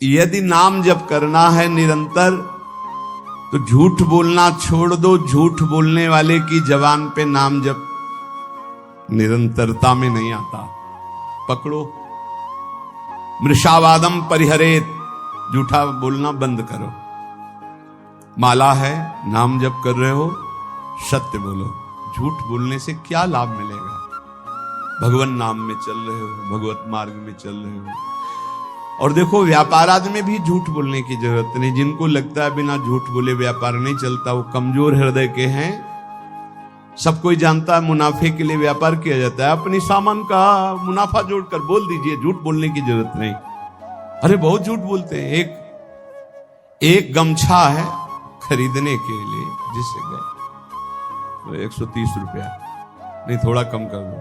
यदि नाम जप करना है निरंतर तो झूठ बोलना छोड़ दो। झूठ बोलने वाले की जबान पे नाम जप निरंतरता में नहीं आता। पकड़ो, मृषावादम परिहरेत, झूठा बोलना बंद करो। माला है, नाम जप कर रहे हो, सत्य बोलो। झूठ बोलने से क्या लाभ मिलेगा? भगवान नाम में चल रहे हो, भगवत मार्ग में चल रहे हो। और देखो, व्यापार आदि में भी झूठ बोलने की जरूरत नहीं। जिनको लगता है बिना झूठ बोले व्यापार नहीं चलता, वो कमजोर हृदय के हैं। सब कोई जानता है मुनाफे के लिए व्यापार किया जाता है। अपनी सामान का मुनाफा जोड़कर बोल दीजिए, झूठ बोलने की जरूरत नहीं। अरे बहुत झूठ बोलते हैं। एक गमछा है खरीदने के लिए, जिससे गए तो 130 रुपया, नहीं थोड़ा कम कर दो।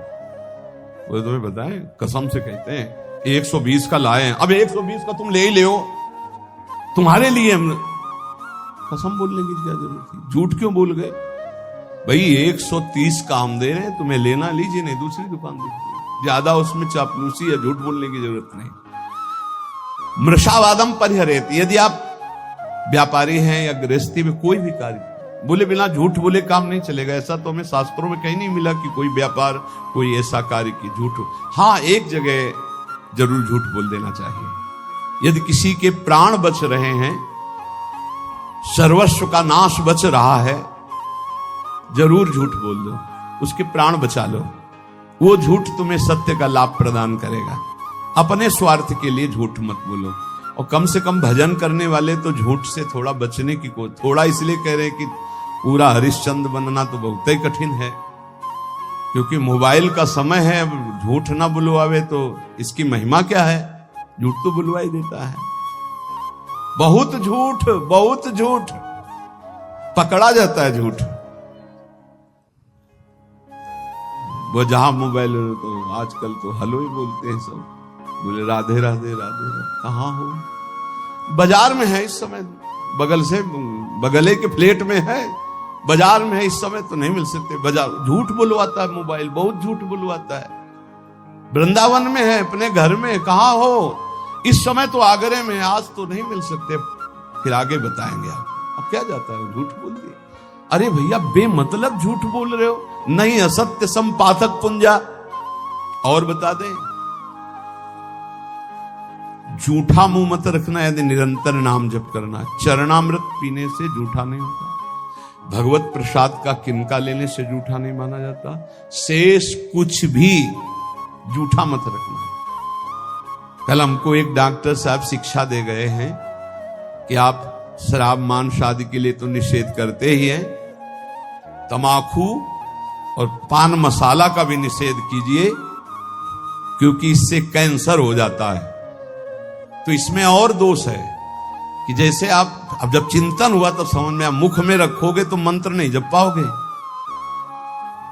वो तुम्हें बताएं, कसम से कहते हैं 120 का लाए हैं। अब 120 का तुम ले ही ले, तुम्हारे लिए हम कसम बोलने की क्या जरूरत थी? झूठ क्यों बोल गए? भाई 130 का हम दे रहे हैं, तुम्हें लेना लीजिए, नहीं दूसरी दुकान देखिए। ज्यादा उसमें चापलूसी या झूठ बोलने की जरूरत नहीं। मृषावादम परिहरेत, यदि आप व्यापारी हैं या गृहस्थी में कोई भी कार्य बोले बिना झूठ बोले काम नहीं चलेगा। ऐसा तो हमें शास्त्रों में कहीं नहीं मिला कि कोई व्यापार, कोई ऐसा कार्य की झूठ हो। हाँ, एक जगह जरूर झूठ बोल देना चाहिए। यदि किसी के प्राण बच रहे हैं, सर्वस्व का नाश बच रहा है, जरूर झूठ बोल दो, उसके प्राण बचा लो। वो झूठ तुम्हें सत्य का लाभ प्रदान करेगा। अपने स्वार्थ के लिए झूठ मत बोलो। और कम से कम भजन करने वाले तो झूठ से थोड़ा बचने की को, थोड़ा इसलिए कह रहे हैं कि पूरा हरिश्चंद्र बनना तो बहुत ही कठिन है, क्योंकि मोबाइल का समय है। अब झूठ ना बुलवावे तो इसकी महिमा क्या है? झूठ तो बुलवा ही देता है। बहुत झूठ पकड़ा जाता है। झूठ वो जहां मोबाइल तो आजकल तो हलो ही बोलते हैं सब, बोले राधे राधे राधे। कहां हो? बाजार में है इस समय, बगल से बगले के फ्लेट में है, बाजार में है इस समय, तो नहीं मिल सकते। बाजार झूठ बुलवाता है मोबाइल, बहुत झूठ बुलवाता है। वृंदावन में है, अपने घर में, कहां हो? इस समय तो आगरे में, आज तो नहीं मिल सकते, फिर आगे बताएंगे आप। अब क्या जाता है, झूठ बोल दिए। अरे भैया बेमतलब झूठ बोल रहे हो। नहीं असत्य संपातक पुंजा। और बता दें, झूठा मुंह मत रखना यदि निरंतर नाम जप करना। चरणामृत पीने से झूठा नहीं होता। भगवत प्रसाद का किनका लेने से झूठा नहीं माना जाता। शेष कुछ भी झूठा मत रखना। कल हमको एक डॉक्टर साहब शिक्षा दे गए हैं कि आप शराब मांस आदि के लिए तो निषेध करते ही हैं, तमाकू और पान मसाला का भी निषेध कीजिए, क्योंकि इससे कैंसर हो जाता है। तो इसमें और दोष है कि जैसे आप, अब जब चिंतन हुआ तब समझ में, आप मुख में रखोगे तो मंत्र नहीं जप पाओगे।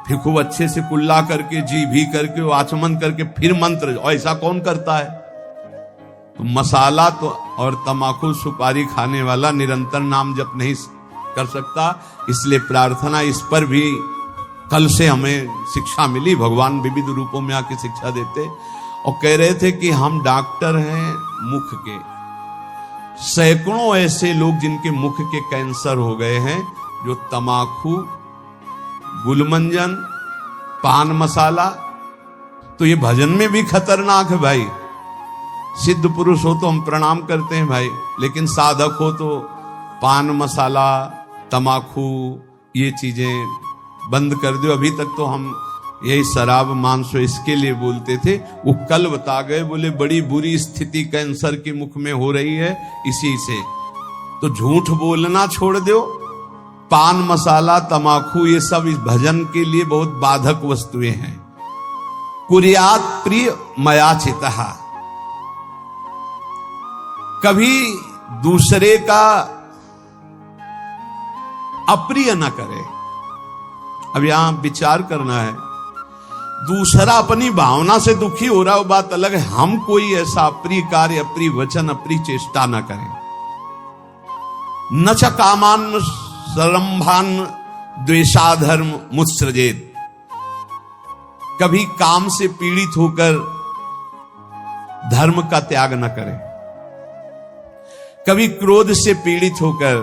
फिर खूब अच्छे से कुल्ला करके, जी भी करके, आचमन करके फिर मंत्र, और ऐसा कौन करता है? तो मसाला तो और तमाकू सुपारी खाने वाला निरंतर नाम जप नहीं कर सकता। इसलिए प्रार्थना इस पर भी कल से हमें शिक्षा मिली। भगवान विविध रूपों में आके शिक्षा देते और कह रहे थे कि हम डॉक्टर हैं मुख के। सैकड़ों ऐसे लोग जिनके मुख के कैंसर हो गए हैं, जो तमाकू, गुलमंजन, पान मसाला, तो ये भजन में भी खतरनाक है भाई। सिद्ध पुरुष हो तो हम प्रणाम करते हैं भाई, लेकिन साधक हो तो पान मसाला, तमाकू, ये चीजें बंद कर दो। अभी तक तो हम यही शराब मांस इसके लिए बोलते थे। वो कल बता गए, बोले बड़ी बुरी स्थिति कैंसर के मुख में हो रही है इसी से। तो झूठ बोलना छोड़ दो। पान मसाला, तमाकू, ये सब इस भजन के लिए बहुत बाधक वस्तुएं हैं। कुर्यात प्रिय मयाचितः, कभी दूसरे का अप्रिय न करे। अब यहां विचार करना है, दूसरा अपनी भावना से दुखी हो रहा है, वो बात अलग है। हम कोई ऐसा अप्रिय कार्य, अप्रिय वचन, अप्रिय चेष्टा न करें। न च कामान सरंभान द्वेषाधर्म मुत्सृजेत, कभी काम से पीड़ित होकर धर्म का त्याग न करें। कभी क्रोध से पीड़ित होकर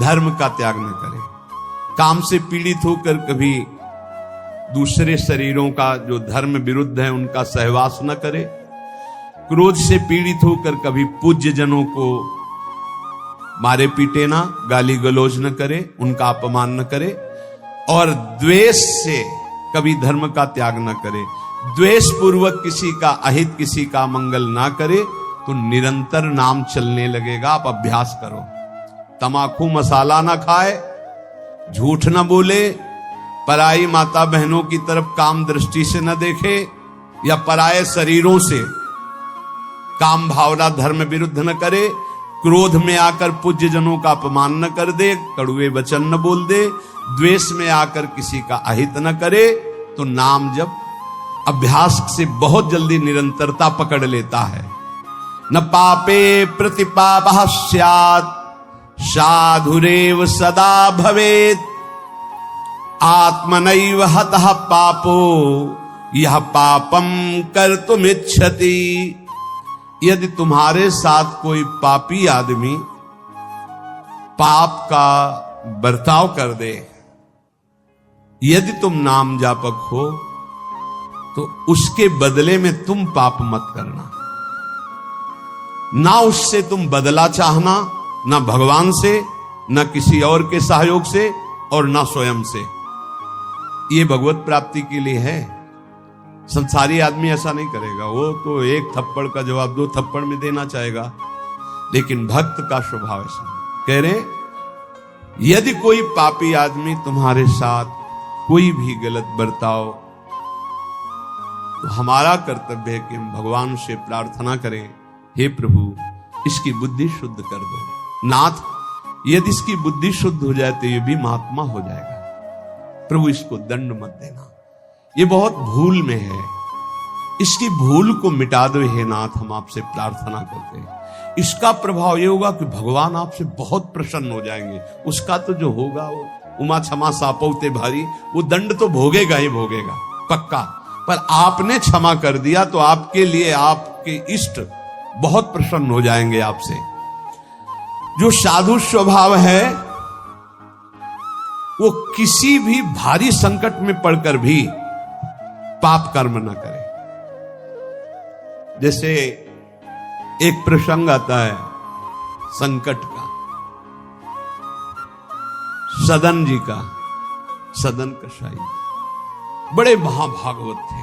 धर्म का त्याग न करे, काम से पीड़ित होकर कभी दूसरे शरीरों का जो धर्म विरुद्ध है उनका सहवास न करे, क्रोध से पीड़ित होकर कभी पूज्य जनों को मारे पीटे ना, गाली गलौज न करे, उनका अपमान न करे, और द्वेष से कभी धर्म का त्याग न करे, द्वेष पूर्वक किसी का अहित, किसी का मंगल ना करे, तो निरंतर नाम चलने लगेगा। आप अभ्यास करो, तमाकू मसाला ना खाए, झूठ न बोले, पराई माता बहनों की तरफ काम दृष्टि से न देखे, या पराये शरीरों से काम भावना धर्म विरुद्ध न करे, क्रोध में आकर पूज्य जनों का अपमान न कर दे, कड़ुए वचन न बोल दे, द्वेष में आकर किसी का अहित न करे, तो नाम जब अभ्यास से बहुत जल्दी निरंतरता पकड़ लेता है। न पापे प्रतिपापः स्यात् साधुरेव सदा भवेत्, आत्मनैव हतः पापो यह पापम कर्तुमिच्छति। यदि तुम्हारे साथ कोई पापी आदमी पाप का बर्ताव कर दे, यदि तुम नाम जापक हो, तो उसके बदले में तुम पाप मत करना। ना उससे तुम बदला चाहना, ना भगवान से, ना किसी और के सहयोग से, और ना स्वयं से। ये भगवत प्राप्ति के लिए है। संसारी आदमी ऐसा नहीं करेगा, वो तो एक थप्पड़ का जवाब 2 थप्पड़ में देना चाहेगा, लेकिन भक्त का स्वभाव ऐसा कह रहे, यदि कोई पापी आदमी तुम्हारे साथ कोई भी गलत बर्ताव, तो हमारा कर्तव्य है कि हम भगवान से प्रार्थना करें, हे प्रभु इसकी बुद्धि शुद्ध कर दो। नाथ, यदि इसकी बुद्धि शुद्ध हो जाए तो ये भी महात्मा हो जाएगा, प्रभु इसको दंड मत देना, ये बहुत भूल में है, इसकी भूल को मिटा दो हे नाथ, हम आपसे प्रार्थना करते हैं। इसका प्रभाव ये होगा कि भगवान आपसे बहुत प्रसन्न हो जाएंगे। उसका तो जो होगा वो उमा क्षमा सापौते भारी, वो दंड तो भोगेगा ही भोगेगा पक्का, पर आपने क्षमा कर दिया तो आपके लिए आपके इष्ट बहुत प्रसन्न हो जाएंगे आपसे। जो साधु स्वभाव है वो किसी भी भारी संकट में पड़कर भी पाप कर्म न करे। जैसे एक प्रसंग आता है संकट का, सदन जी का, सदन कसाई बड़े महाभागवत थे।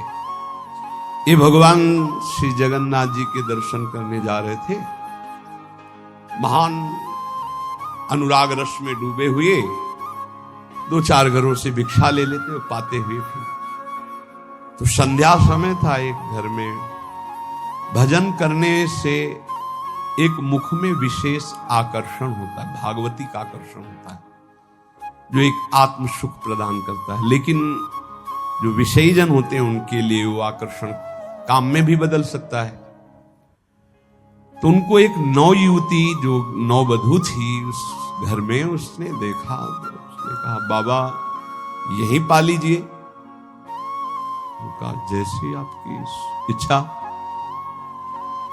ये भगवान श्री जगन्नाथ जी के दर्शन करने जा रहे थे, महान अनुराग रस में डूबे हुए, 2-4 घरों से भिक्षा ले लेते पाते हुए फिर। तो संध्या समय था, एक घर में भजन करने से एक मुख में विशेष आकर्षण होता है, भागवती का आकर्षण होता है, जो एक आत्म सुख प्रदान करता है। लेकिन जो विषयी जन होते हैं उनके लिए वो आकर्षण काम में भी बदल सकता है। तो उनको एक नवयुवती जो नववधू थी उस घर में, उसने देखा, उसने कहा बाबा यहीं पा लीजिए। उनका जैसी आपकी इच्छा।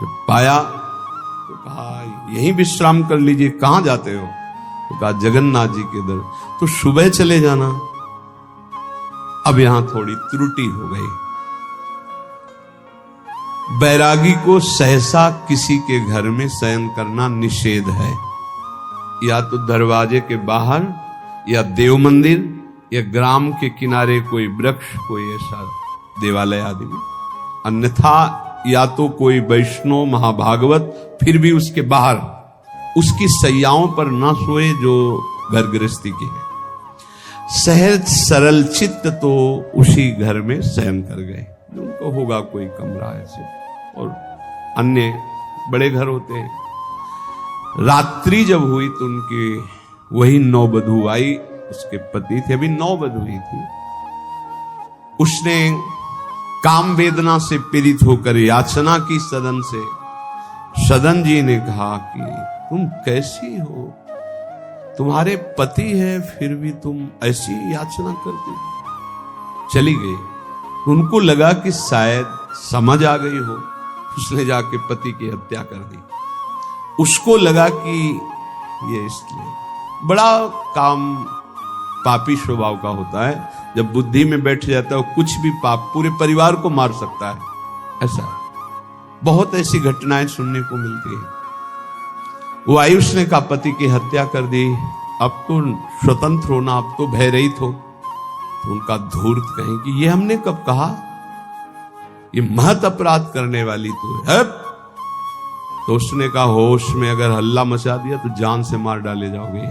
जब पाया तो कहा यहीं विश्राम कर लीजिए। कहां जाते हो? तो कहा जगन्नाथ जी के दर। तो सुबह चले जाना। अब यहां थोड़ी त्रुटि हो गई। बैरागी को सहसा किसी के घर में शयन करना निषेध है, या तो दरवाजे के बाहर, या देव मंदिर, या ग्राम के किनारे कोई वृक्ष, कोई ऐसा देवालय आदि में, अन्यथा या तो कोई वैष्णव महाभागवत, फिर भी उसके बाहर उसकी सैयाओं पर ना सोए जो घर गृहस्थी की है। सहज सरल चित्त तो उसी घर में शयन कर गए। उनको होगा कोई कमरा ऐसे, और अन्य बड़े घर होते हैं। रात्रि जब हुई तो उनकी वही नववधू आई, उसके पति थे, अभी नववधू हुई थी। उसने काम वेदना से पीड़ित होकर याचना की सदन से। सदन जी ने कहा कि तुम कैसी हो, तुम्हारे पति है फिर भी तुम ऐसी याचना करती। चली गई। उनको लगा कि शायद समझ आ गई हो, उसने जाके पति की हत्या कर दी। उसको लगा कि ये इसलिए बड़ा काम पापी स्वभाव का होता है। जब बुद्धि में बैठ जाता है कुछ भी पाप पूरे परिवार को मार सकता है। ऐसा बहुत ऐसी घटनाएं सुनने को मिलती है। वो आयुष ने कहा पति की हत्या कर दी, अब तो स्वतंत्र होना, अब तो भयरहित हो। तो उनका धूर्त कहें कि ये हमने कब कहा, ये महत अपराध करने वाली तो है। तो उसने कहा होश में अगर हल्ला मचा दिया तो जान से मार डाले जाओगे।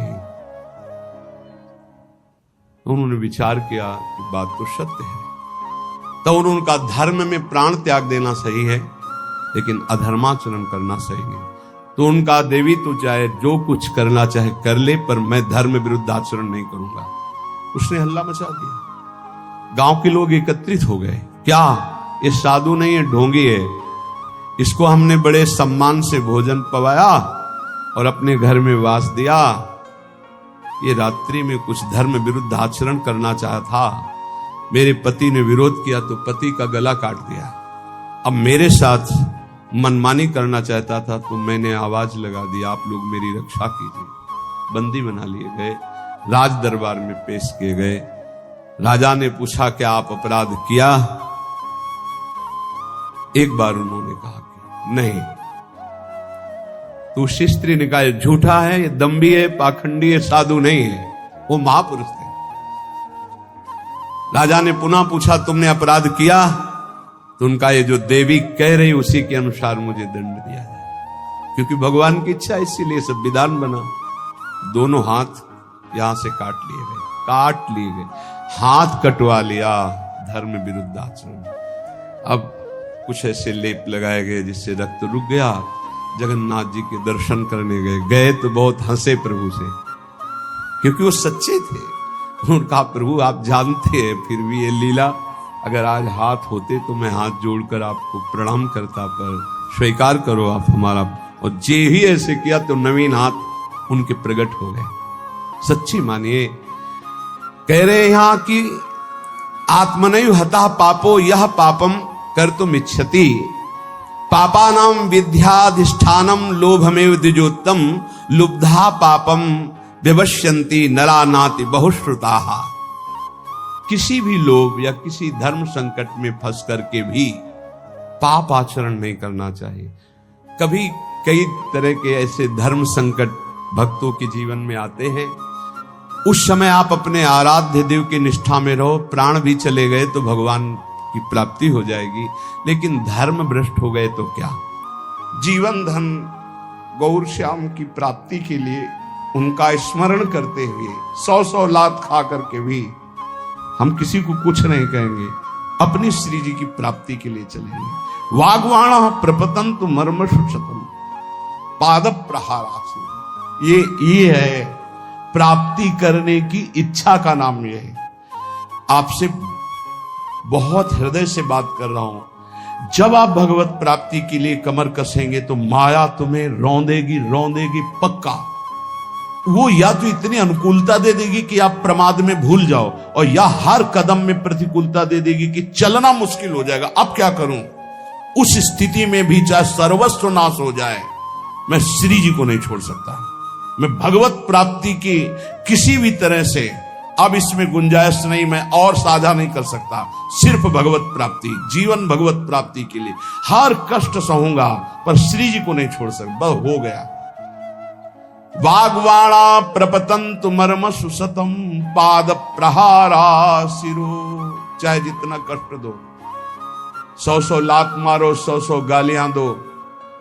उन्होंने विचार किया कि बात तो सत्य है। तो उन्होंने कहा धर्म में प्राण त्याग देना सही है, लेकिन अधर्माचरण करना सही नहीं। तो उनका देवी तो चाहे जो कुछ करना चाहे कर ले, पर मैं धर्म विरुद्ध आचरण नहीं करूंगा। उसने हल्ला मचा दिया। गांव के लोग एकत्रित हो गए। क्या ये साधु नहीं है, ढोंगी है, इसको हमने बड़े सम्मान से भोजन पवाया और अपने घर में वास दिया। ये रात्रि में कुछ धर्म विरुद्ध आचरण करना चाहा था, मेरे पति ने विरोध किया तो पति का गला काट दिया। अब मेरे साथ मनमानी करना चाहता था तो मैंने आवाज लगा दी, आप लोग मेरी रक्षा कीजिए। बंदी बना लिए गए, राज दरबार में पेश किए गए। राजा ने पूछा क्या आप अपराध किया? एक बार उन्होंने कहा कि नहीं। तो उस स्त्री ने कहा झूठा है, ये दम्भी है, पाखंडी है, साधु नहीं है, वो महापुरुष थे। राजा ने पुनः पूछा तुमने अपराध किया? तो उनका ये जो देवी कह रही उसी के अनुसार मुझे दंड दिया जाए, क्योंकि भगवान की इच्छा, इसीलिए सब विधान बना। दोनों हाथ यहां से काट लिए गए, हाथ कटवा लिया, धर्म विरुद्ध आचरण। अब कुछ ऐसे लेप लगाए गए जिससे रक्त रुक गया। जगन्नाथ जी के दर्शन करने गए तो बहुत हंसे प्रभु से, क्योंकि वो सच्चे थे। उन्होंने कहा प्रभु आप जानते हैं फिर भी ये लीला, अगर आज हाथ होते तो मैं हाथ जोड़कर आपको प्रणाम करता, पर स्वीकार करो आप हमारा। और जे ही ऐसे किया तो नवीन हाथ उनके प्रकट हो गए। सच्ची मानिए, कह रहे यहां कि आत्मनैव हतः पापो यह पापम कर्तुम इच्छति, पापानां विद्याधिष्ठानम लोभमेव द्विजोत्तम, लुब्धा पापम विवश्यन्ति नरा नाति बहुश्रुताः। किसी भी लोभ या किसी धर्म संकट में फंस करके भी पाप आचरण नहीं करना चाहिए। कभी कई तरह के ऐसे धर्म संकट भक्तों के जीवन में आते हैं, उस समय आप अपने आराध्य देव की निष्ठा में रहो। प्राण भी चले गए तो भगवान की प्राप्ति हो जाएगी, लेकिन धर्म भ्रष्ट हो गए तो क्या? जीवन धन गौर श्याम की प्राप्ति के लिए उनका स्मरण करते हुए 100 लात खा करके भी हम किसी को कुछ नहीं कहेंगे, अपनी श्री जी की प्राप्ति के लिए चलेंगे। वाग्वाण प्रपतंतु मर्म शुचतम पाद प्रहारासु। ये है प्राप्ति करने की इच्छा का नाम। ये है, आपसे बहुत हृदय से बात कर रहा हूं। जब आप भगवत प्राप्ति के लिए कमर कसेंगे तो माया तुम्हें रौंदेगी पक्का। वो या तो इतनी अनुकूलता दे देगी कि आप प्रमाद में भूल जाओ, और या हर कदम में प्रतिकूलता दे देगी कि चलना मुश्किल हो जाएगा। अब क्या करूं? उस स्थिति में भी चाहे सर्वस्व नाश हो जाए, मैं श्री जी को नहीं छोड़ सकता। मैं भगवत प्राप्ति की किसी भी तरह से, अब इसमें गुंजाइश नहीं, मैं और साझा नहीं कर सकता। सिर्फ भगवत प्राप्ति, जीवन भगवत प्राप्ति के लिए हर कष्ट सहूंगा, पर श्री जी को नहीं छोड़ सकता। बस हो गया। वाग्वाणा प्रपतंतु मर्म सुसतम पाद प्रहारा सिरो। चाहे जितना कष्ट दो, 100 लात मारो, 100 गालियां दो,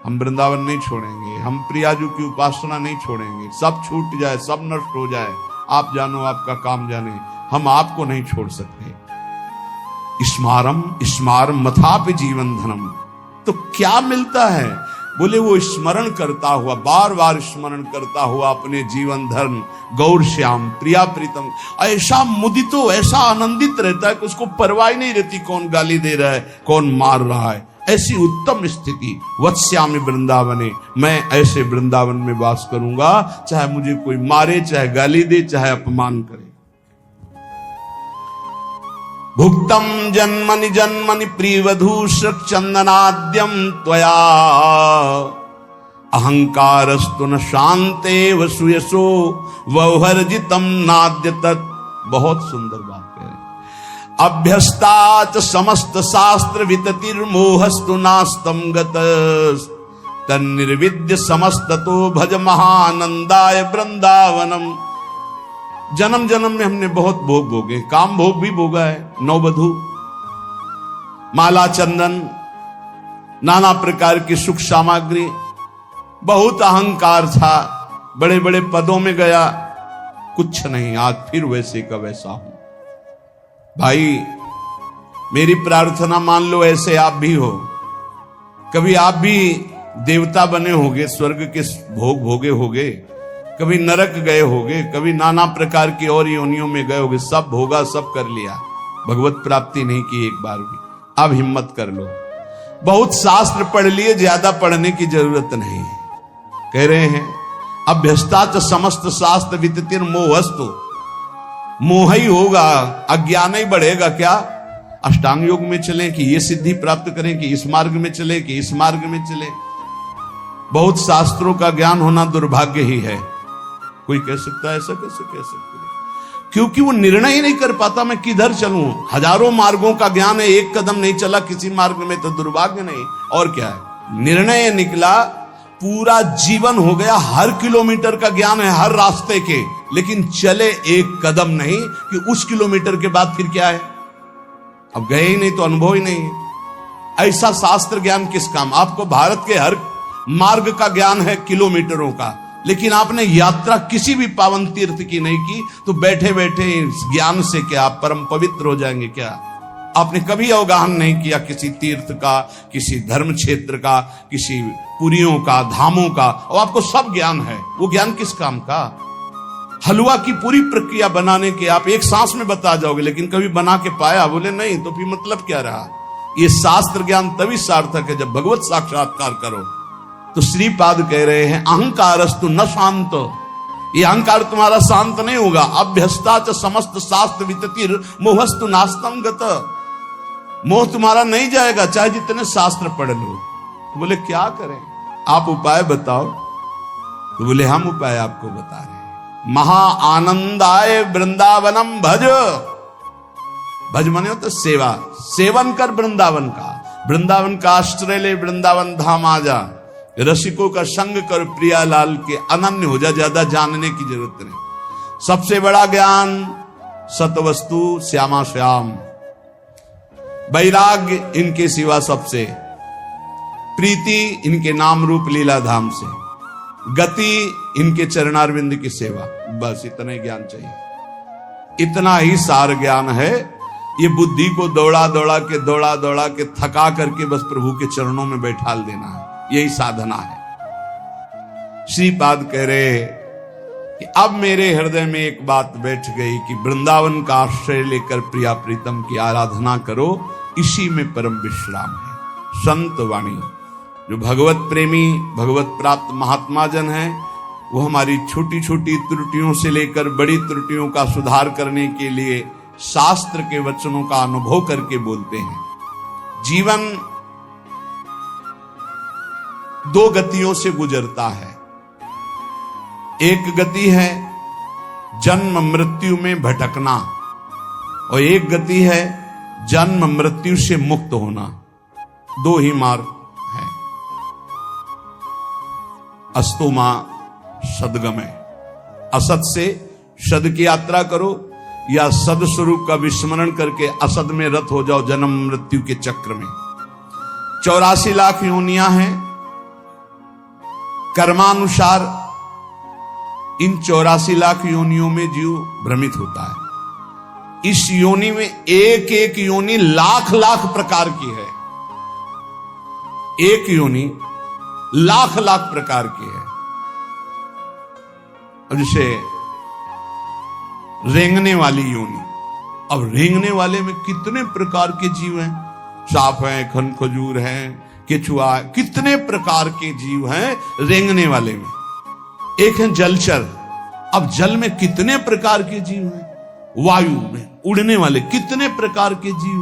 हम वृंदावन नहीं छोड़ेंगे, हम प्रियाजू की उपासना नहीं छोड़ेंगे। सब छूट जाए, सब नष्ट हो जाए, आप जानो आपका काम जाने, हम आपको नहीं छोड़ सकते। स्मारम मथापि जीवन धनम। तो क्या मिलता है? बोले वो स्मरण करता हुआ, बार बार स्मरण करता हुआ अपने जीवन धर्म गौर श्याम प्रिया प्रीतम ऐसा मुदितो, ऐसा आनंदित रहता है कि उसको परवाह नहीं रहती कौन गाली दे रहा है, कौन मार रहा है। ऐसी उत्तम स्थिति वत्स्यामि वृंदावने, मैं ऐसे वृंदावन में वास करूंगा, चाहे मुझे कोई मारे, चाहे गाली दे, चाहे अपमान करे। भुक्तम जन्मनि जन्मनि प्रियवधू श्रक चंदनाद्यम त्वया अहंकारस्तु न शांते वसुयसो वौहर्जितम नाद्य तत्। बहुत सुंदर बात कह रहे। अभ्यस्ताच समस्त शास्त्र विततिर्मोहस्तु नास्तम गतस् तन्निर्विद्य समस्ततो भज महानंदाय वृंदावनम। जन्म जन्म में हमने बहुत भोग भोगे, काम भोग भी भोगा है, नववधू, माला चंदन, नाना प्रकार की सुख सामग्री, बहुत अहंकार था, बड़े बड़े पदों में गया, कुछ नहीं, आज फिर वैसे का वैसा हूं। भाई मेरी प्रार्थना मान लो, ऐसे आप भी हो, कभी आप भी देवता बने होगे, स्वर्ग के भोग भोगे होगे, कभी नरक गए होगे, कभी नाना प्रकार की और योनियों में गए होगे, सब भोगा, सब कर लिया, भगवत प्राप्ति नहीं की एक बार भी। अब हिम्मत कर लो, बहुत शास्त्र पढ़ लिए, ज्यादा पढ़ने की जरूरत नहीं है। कह रहे हैं अभ्यस्ताच समस्त शास्त्र विततिर मोहस्तु, मोह ही होगा, अज्ञान ही बढ़ेगा। क्या अष्टांग योग में चलें कि ये सिद्धि प्राप्त करें, कि इस मार्ग में चले, कि इस मार्ग में चले। बहुत शास्त्रों का ज्ञान होना दुर्भाग्य ही है। कोई कह सकता है ऐसा कैसे कह सकते हैं? क्योंकि वो निर्णय ही नहीं कर पाता मैं किधर चलूं। हजारों मार्गों का ज्ञान है, एक कदम नहीं चला किसी मार्ग में तो दुर्भाग्य नहीं और क्या है। निर्णय निकला, पूरा जीवन हो गया, हर किलोमीटर का ज्ञान है, हर रास्ते के, लेकिन चले एक कदम नहीं कि उस किलोमीटर के बाद फिर क्या है। अब गए ही नहीं तो अनुभव ही नहीं है। ऐसा शास्त्र ज्ञान किस काम। आपको भारत के हर मार्ग का ज्ञान है, किलोमीटरों का, लेकिन आपने यात्रा किसी भी पावन तीर्थ की नहीं की, तो बैठे बैठे इस ज्ञान से क्या आप परम पवित्र हो जाएंगे क्या? आपने कभी अवगाहन नहीं किया किसी तीर्थ का, किसी धर्म क्षेत्र का, किसी पुरियों का, धामों का, और आपको सब ज्ञान है। वो ज्ञान किस काम का? हलवा की पूरी प्रक्रिया बनाने के आप एक सांस में बता जाओगे, लेकिन कभी बना के पाया? बोले नहीं, तो फिर मतलब क्या रहा? ये शास्त्र ज्ञान तभी सार्थक है जब भगवत साक्षात्कार करो। तो श्रीपाद कह रहे हैं अहंकारस्तु न शांत, ये अहंकार तुम्हारा शांत नहीं होगा। अभ्यस्ताच समस्त शास्त्र विततिर मोहस्तु नास्तम गत, मोह तुम्हारा नहीं जाएगा चाहे जितने शास्त्र पढ़ लो। तो बोले क्या करें, आप उपाय बताओ। तो बोले हम उपाय आपको बता रहे हैं। महा आनंदाय वृंदावनम भज, भज माने तो सेवा, सेवन कर वृंदावन का, वृंदावन का आश्रय ले, वृंदावन धाम आ जा, रसिकों का संग कर, प्रियालाल के अनन्य हो जा, ज्यादा जानने की जरूरत नहीं। सबसे बड़ा ज्ञान सतवस्तु श्यामा श्याम, वैराग्य इनके सिवा सबसे, प्रीति इनके नाम रूप लीला धाम से, गति इनके चरणारविंद की सेवा, बस इतना ही ज्ञान चाहिए। इतना ही सार ज्ञान है। ये बुद्धि को दौड़ा दौड़ा के थका करके बस प्रभु के चरणों में बैठाल देना है, यही साधना है। श्रीपाद कह रहे कि अब मेरे हृदय में एक बात बैठ गई कि वृंदावन का आश्रय लेकर प्रिया प्रीतम की आराधना करो, इसी में परम विश्राम है। संत वाणी, जो भगवत प्रेमी, भगवत प्राप्त महात्मा जन है, वो हमारी छोटी छोटी त्रुटियों से लेकर बड़ी त्रुटियों का सुधार करने के लिए शास्त्र के वचनों का अनुभव करके बोलते हैं। जीवन दो गतियों से गुजरता है। एक गति है जन्म मृत्यु में भटकना, और एक गति है जन्म मृत्यु से मुक्त होना। दो ही मार्ग है। अस्तो मां सदगमय, असत से सद की यात्रा करो, या सद स्वरूप का विस्मरण करके असद में रत हो जाओ जन्म मृत्यु के चक्र में। 84 लाख योनियां हैं कर्मानुसार। इन 84 लाख योनियों में जीव भ्रमित होता है। इस योनि में एक एक योनि लाख लाख प्रकार की है। एक योनि लाख लाख प्रकार की है। अब जैसे रेंगने वाली योनि, अब रेंगने वाले में कितने प्रकार के जीव हैं, सांप हैं, खन खजूर हैं, केचुआ, कितने प्रकार के जीव हैं रेंगने वाले में। एक है जलचर, अब जल में कितने प्रकार के जीव हैं, वायु में उड़ने वाले कितने प्रकार के जीव,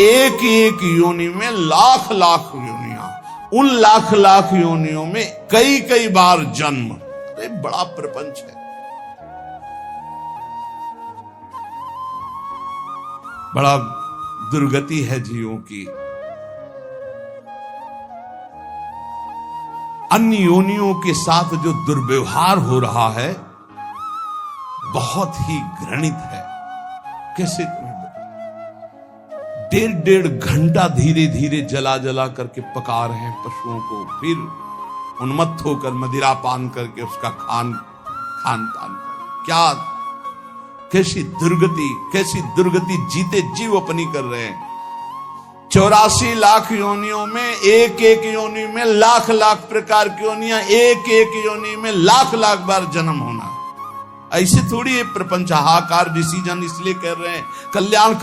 एक एक योनि में लाख लाख योनियां, उन लाख लाख योनियों में कई कई बार जन्म। अरे बड़ा प्रपंच है, बड़ा दुर्गति है जीवों की। अन्य योनियों के साथ जो दुर्व्यवहार हो रहा है बहुत ही घृणित है। कैसे डेढ़ डेढ़ घंटा धीरे धीरे जला जला करके पका रहे हैं पशुओं को, फिर उन्मत्त होकर मदिरा पान करके उसका खान पान कर, क्या कैसी दुर्गति जीते जीव अपनी कर रहे हैं। 84 लाख योनियों में एक एक योनि में लाख लाख प्रकार की योनियां, एक एक योनि में लाख लाख बार जन्म होना। ऐसे थोड़ी है प्रपंच हाहाकार। डिसीजन इसलिए कर रहे हैं कल्याण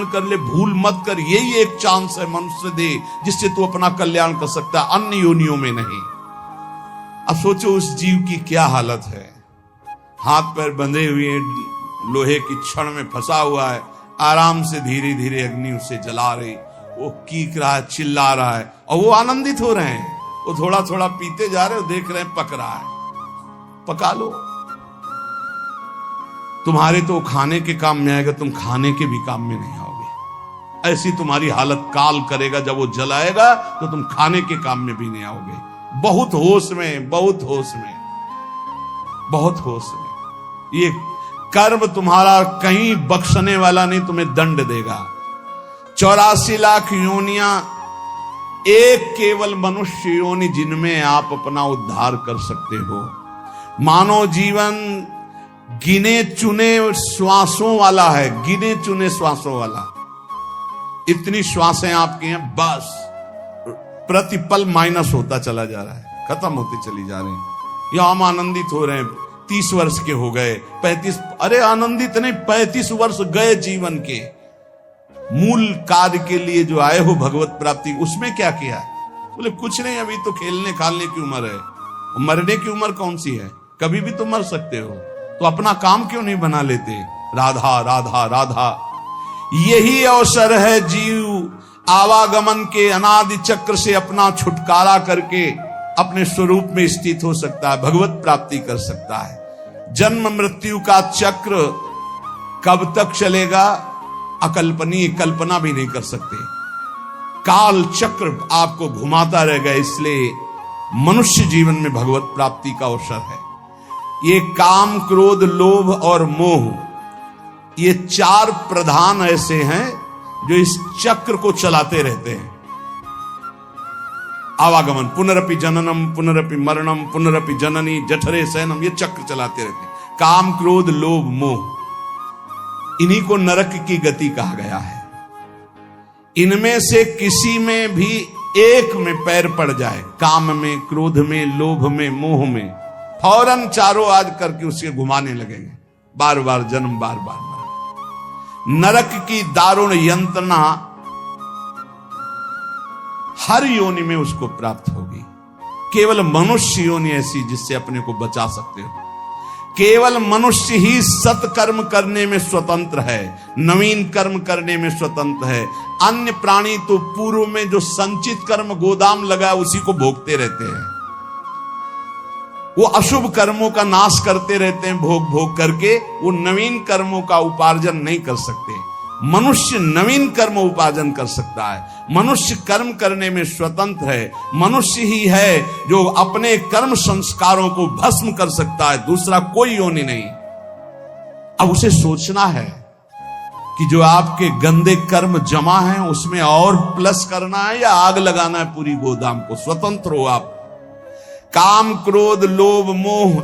कर ले, भूल मत कर। यही एक चांस है मनुष्य दे जिससे तू अपना कल्याण कर सकता है, अन्य योनियों में नहीं। अब सोचो उस जीव की क्या हालत है, हाथ पैर बंधे हुए लोहे की छड़ में फंसा हुआ है, आराम से धीरे धीरे अग्नि उसे जला रही, वो कीक रहा है, चिल्ला रहा है, और वो आनंदित हो रहे हैं। वो थोड़ा थोड़ा पीते जा रहे हो, देख रहे हैं पक रहा है। पका लो, तुम्हारे तो खाने के काम में आएगा, तुम खाने के भी काम में नहीं आओगे। ऐसी तुम्हारी हालत काल करेगा, जब वो जलाएगा तो तुम खाने के काम में भी नहीं आओगे। बहुत होश में, बहुत होश में, बहुत होश में। ये कर्म तुम्हारा कहीं बख्शने वाला नहीं, तुम्हें दंड देगा। 84 लाख योनियां, एक केवल मनुष्य योनि जिनमें आप अपना उद्धार कर सकते हो। मानव जीवन गिने चुने श्वासों वाला है, गिने चुने श्वासों वाला। इतनी श्वासें आपकी हैं, बस प्रतिपल माइनस होता चला जा रहा है, खत्म होती चली जा रही है। या हम आनंदित हो रहे हैं, 30 वर्ष के हो गए, 35, अरे आनंदित नहीं, 35 वर्ष गए जीवन के। मूल कार्य के लिए जो आए हो भगवत प्राप्ति, उसमें क्या किया? बोले कुछ नहीं, अभी तो खेलने खालने की उम्र है। मरने की उम्र कौन सी है? कभी भी तो मर सकते हो, तो अपना काम क्यों नहीं बना लेते? राधा राधा राधा, यही अवसर है जीव आवागमन के अनादि चक्र से अपना छुटकारा करके अपने स्वरूप में स्थित हो सकता है, भगवत प्राप्ति कर सकता है। जन्म मृत्यु का चक्र कब तक चलेगा? अकल्पनीय, कल्पना भी नहीं कर सकते। काल चक्र आपको घुमाता रहेगा। इसलिए मनुष्य जीवन में भगवत प्राप्ति का अवसर है। ये काम, क्रोध, लोभ और मोह, ये 4 प्रधान ऐसे हैं जो इस चक्र को चलाते रहते हैं। आवागमन, पुनरपि जननम पुनरपि मरणम पुनरपि जननी जठरे शयनम, ये चक्र चलाते रहते हैं। काम, क्रोध, लोभ, मोह, इन्हीं को नरक की गति कहा गया है। इनमें से किसी में भी एक में पैर पड़ जाए, काम में, क्रोध में, लोभ में, मोह में, फौरन चारों आज करके उसके घुमाने लगेंगे, बार बार जन्म, बार बार मरण। नरक की दारुण यंत्रणा हर योनि में उसको प्राप्त होगी। केवल मनुष्य योनि ऐसी जिससे अपने को बचा सकते हो। केवल मनुष्य ही सत्कर्म करने में स्वतंत्र है, नवीन कर्म करने में स्वतंत्र है। अन्य प्राणी तो पूर्व में जो संचित कर्म गोदाम लगा उसी को भोगते रहते हैं। वो अशुभ कर्मों का नाश करते रहते हैं, भोग भोग करके। वो नवीन कर्मों का उपार्जन नहीं कर सकते। मनुष्य नवीन कर्म उपार्जन कर सकता है। मनुष्य कर्म करने में स्वतंत्र है। मनुष्य ही है जो अपने कर्म संस्कारों को भस्म कर सकता है, दूसरा कोई योनि नहीं। अब उसे सोचना है कि जो आपके गंदे कर्म जमा हैं उसमें और प्लस करना है या आग लगाना है पूरी गोदाम को। स्वतंत्र हो आप। काम, क्रोध, लोभ, मोह,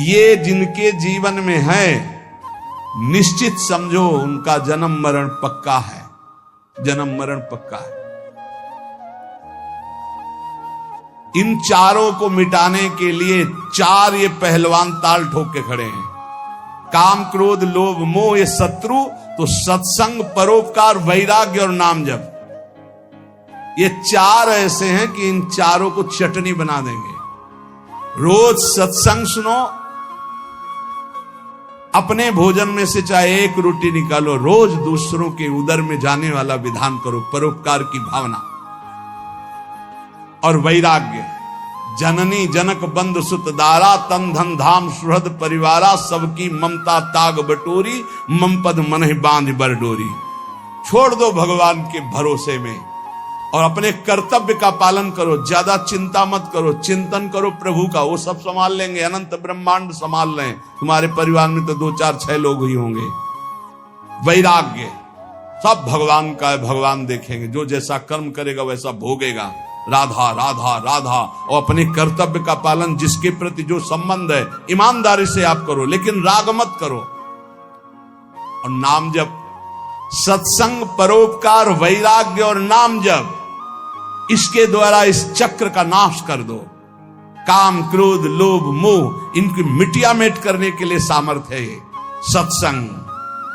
ये जिनके जीवन में है, निश्चित समझो उनका जन्म मरण पक्का है। जन्म मरण पक्का है। इन चारों को मिटाने के लिए 4 ये पहलवान ताल ठोक के खड़े हैं। काम, क्रोध, लोभ, मोह ये शत्रु, तो सत्संग, परोपकार, वैराग्य और नाम जप, ये 4 ऐसे हैं कि इन चारों को चटनी बना देंगे। रोज सत्संग सुनो, अपने भोजन में से चाहे एक रोटी निकालो, रोज दूसरों के उदर में जाने वाला विधान करो, परोपकार की भावना। और वैराग्य। जननी जनक बंद सुत दारा, तन धन धाम सुहृद परिवारा, सबकी ममता ताग बटोरी, मम पद मनहि बांध बरडोरी। छोड़ दो भगवान के भरोसे में और अपने कर्तव्य का पालन करो। ज्यादा चिंता मत करो, चिंतन करो प्रभु का, वो सब संभाल लेंगे। अनंत ब्रह्मांड संभाल लें। तुम्हारे परिवार में तो 2 4 6 लोग ही होंगे। वैराग्य, सब भगवान का है, भगवान देखेंगे। जो जैसा कर्म करेगा वैसा भोगेगा। राधा राधा राधा। और अपने कर्तव्य का पालन, जिसके प्रति जो संबंध है ईमानदारी से आप करो, लेकिन राग मत करो। और नाम जप, सत्संग, परोपकार, वैराग्य और नाम जप, इसके द्वारा इस चक्र का नाश कर दो। काम, क्रोध, लोभ, मोह, इनकी मिटिया मेट करने के लिए सामर्थ्य है ये सत्संग,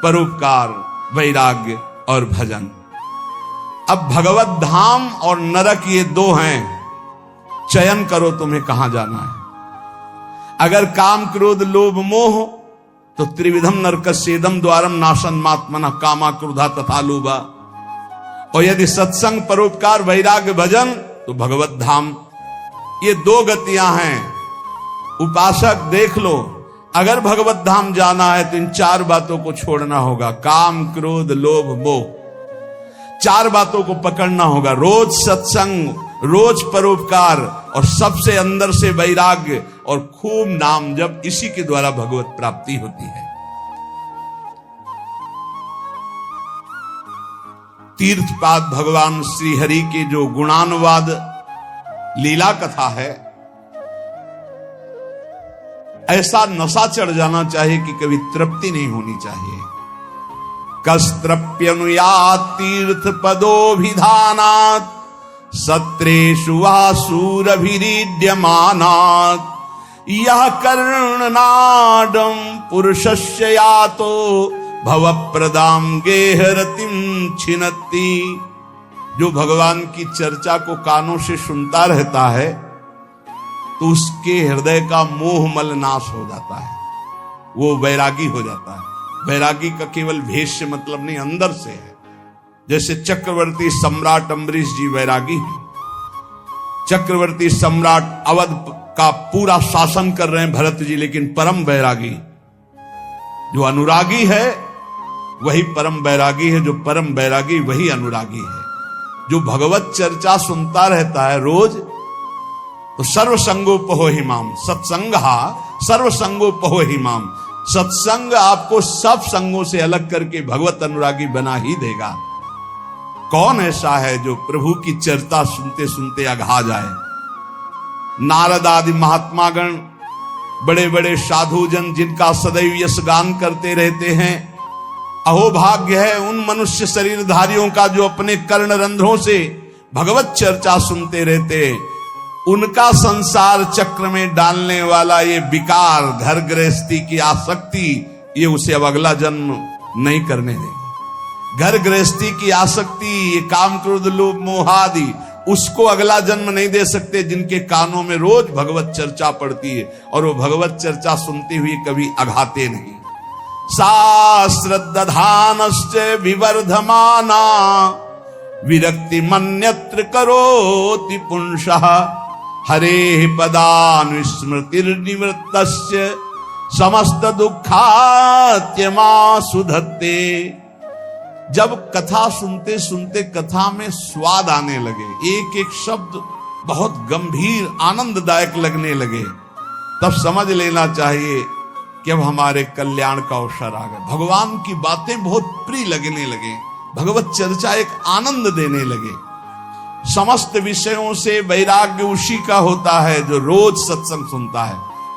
परोपकार, वैराग्य और भजन। अब भगवत धाम और नरक ये 2 हैं। चयन करो तुम्हें कहां जाना है। अगर काम, क्रोध, लोभ, मोह तो त्रिविधम नरकस्येदम द्वारम नाशन मात्मना कामा क्रोधा तथा लोभा। और यदि सत्संग, परोपकार, वैराग्य, भजन तो भगवत धाम। ये 2 गतियां हैं। उपासक देख लो, अगर भगवत धाम जाना है तो इन 4 बातों को छोड़ना होगा। काम, क्रोध, लोभ, मोह, 4 बातों को पकड़ना होगा। रोज सत्संग, रोज परोपकार और सबसे अंदर से वैराग्य और खूब नाम जप। इसी के द्वारा भगवत प्राप्ति होती है। तीर्थपाद भगवान श्री हरि के जो गुणानुवाद लीला कथा है, ऐसा नशा चढ़ जाना चाहिए कि कभी तृप्ति नहीं होनी चाहिए। कस्त्रप्यनुयात तीर्थ पदोभिधानात्, सत्रेषु वासुरभिरीड्यमानात्, यह कर्णनाडं पुरुषस्य यातो भवप्रदां गेहरतिं छिनत्ति। जो भगवान की चर्चा को कानों से सुनता रहता है तो उसके हृदय का मोह मल नाश हो जाता है, वो वैरागी हो जाता है। वैरागी का केवल भेष से मतलब नहीं, अंदर से है। जैसे चक्रवर्ती सम्राट अम्बरीश जी वैरागी हैं। चक्रवर्ती सम्राट अवध का पूरा शासन कर रहे हैं भरत जी, लेकिन परम वैरागी। जो अनुरागी है वही परम वैरागी है, जो परम वैरागी वही अनुरागी है। जो भगवत चर्चा सुनता रहता है रोज, तो सर्वसंगोपहो हिमाम, सत्संगहा सर्वसंगोपहो हिमाम। सत्संग आपको सब संगों से अलग करके भगवत अनुरागी बना ही देगा। कौन ऐसा है जो प्रभु की चर्चा सुनते सुनते अघा जाए। नारद आदि महात्मागण, बड़े बड़े साधुजन जिनका सदैव यश गान करते रहते हैं, अहोभाग्य है उन मनुष्य शरीरधारियों का जो अपने कर्ण रंध्रों से भगवत चर्चा सुनते रहते। उनका संसार चक्र में डालने वाला ये विकार, घर गृहस्थी की आसक्ति, ये उसे अब अगला जन्म नहीं करने देगी। घर गृहस्थी की आसक्ति, ये काम, क्रोध, लोभ, मोह आदि, उसको अगला जन्म नहीं दे सकते जिनके कानों में रोज भगवत चर्चा पड़ती है और वो भगवत चर्चा सुनते हुए कभी अघाते नहीं। शास्त्रदधानश्च विवर्धमाना विरक्ति मन्यत्र करोति पुंसः, हरे पदानुस्मृतिर्निवृत्तस्य समस्त दुःखात्यमा सुधत्ते। जब कथा सुनते सुनते कथा में स्वाद आने लगे, एक एक शब्द बहुत गंभीर आनंददायक लगने लगे, तब समझ लेना चाहिए कि अब हमारे कल्याण का अवसर आ गया। भगवान की बातें बहुत प्रिय लगने लगे, भगवत चर्चा एक आनंद देने लगे। समस्त विषयों से वैराग्य उसी का होता है जो रोज सत्संग सुनता है।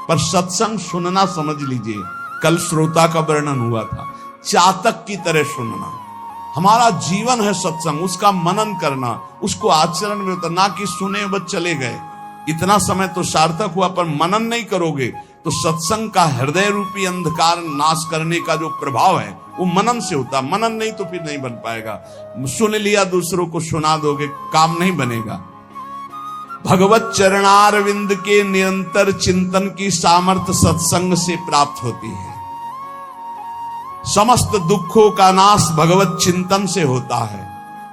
पर सत्संग सुनना, समझ लीजिए, कल श्रोता का वर्णन हुआ था, चातक की तरह सुनना। हमारा जीवन है सत्संग, उसका मनन करना, उसको आचरण में उतरना, कि सुने बस चले गए। इतना समय तो सार्थक हुआ, पर मनन नहीं करोगे तो सत्संग का हृदय रूपी अंधकार नाश करने का जो प्रभाव है वो मनन से होता। मनन नहीं तो फिर नहीं बन पाएगा। सुन लिया, दूसरों को सुना दोगे, काम नहीं बनेगा। भगवत चरणारविंद के निरंतर चिंतन की सामर्थ्य सत्संग से प्राप्त होती है। समस्त दुखों का नाश भगवत चिंतन से होता है।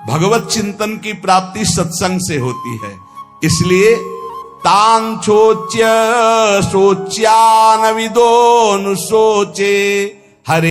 भगवत चिंतन की प्राप्ति सत्संग से होती है। इसलिए तान चोच्य सोच्यान विदोनु सोचे हरे